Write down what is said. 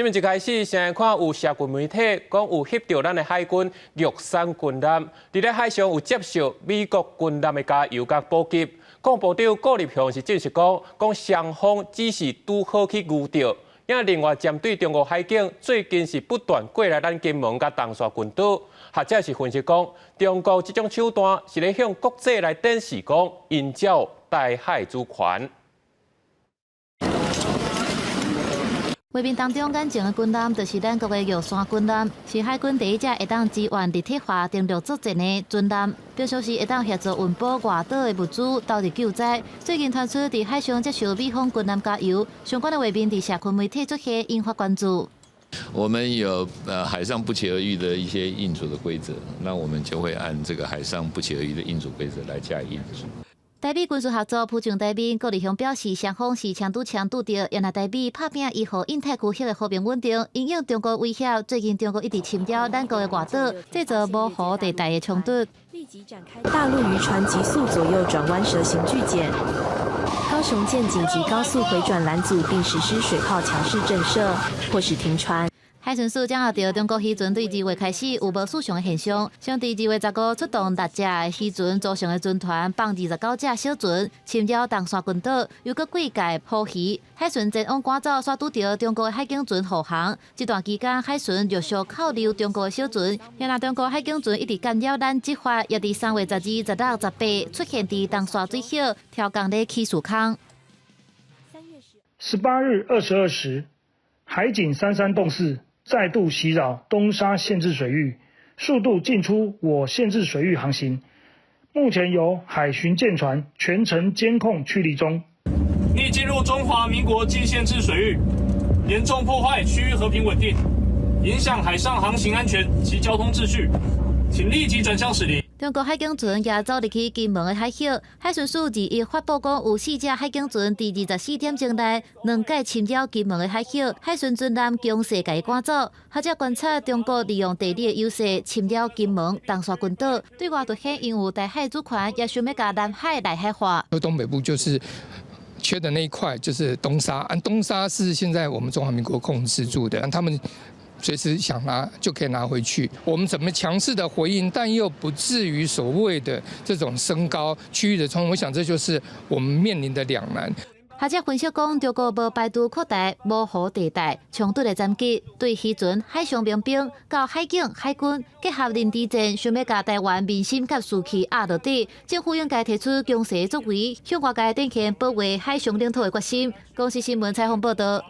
今日一开始，先看有社群媒体讲有翕到咱的海军玉山军舰，伫咧海上有接受美国军舰的加油甲补给。国防部长顾立雄是证实讲双方只是拄好去遇到。因另外针对中国海警最近是不断过来咱金门甲东沙群岛，或者是分析讲中国这种手段是咧向国际来展示讲因照台海主权。画面当中眼前的军舰，就是咱国的玉山军舰，是海军第一只会当支援立体化登陆作战的军舰，平常时会当协助运补外岛的物资，投入救灾。最近传出伫海上接受美方军舰加油，相关的画面伫社群媒体出现，引发关注。我们有海上不期而遇的一些应组的规则，那我们就会按这个海上不期而遇的应组规则来加以应组。台美军事合作部长代表顾立雄表示，双方是枪拄枪拄着，也若台美拍拼依护印太区域的和平稳定，因应中国威胁。最近中国一直侵扰咱国的外岛，制造模糊地带的冲突。立即展开大陆渔船急速左右转弯蛇形巨舰。高雄舰紧急高速回转拦阻，并实施水炮强势震慑，迫使停船。海巡署掌握到中国渔船对2月开始有无数常的现象，像伫2月15出动6只的渔船组成的军团，放29只小船侵扰东沙群岛，又搁贵界捕鱼。海巡前往赶走，煞拄到中国的海警船护航。这段期间，海巡陆续扣留中国的小船，也让中国海警船一直干扰咱执法。也伫3月12、16、18出现伫东沙水口挑港的起诉坑。18日22时，海警33洞4。再度袭扰东沙限制水域，数度进出我限制水域航行。目前由海巡舰船全程监控驱离中。逆进入中华民国境限制水域，严重破坏区域和平稳定，影响海上航行安全及交通秩序，请立即转向驶离。中国海警船也走入去金门的海峡，海巡署21发布讲有4只海警船伫24点钟内2届侵扰金门的海峡，海巡军舰强势甲伊赶走。学者观察中国利用地理的优势侵扰金门、东沙群岛，对外凸显拥有台海主权，也想要甲南海来海化。东北部就是缺的那一块，就是东沙，东沙是现在我们中华民国控制住的，他们随时想拿就可以拿回去。我们怎么强势的回应，但又不至于所谓的这种升高区域的冲突？我想这就是我们面临的两难。学者分析讲，中国无排除扩大模糊地带冲突的战机，对渔船、海上民兵、到海警、海军结合认知战，想要甲台湾民心甲士气压到底。政府应该提出强势作为，向外界展现保卫海上领土的决心。公司新闻采访报道。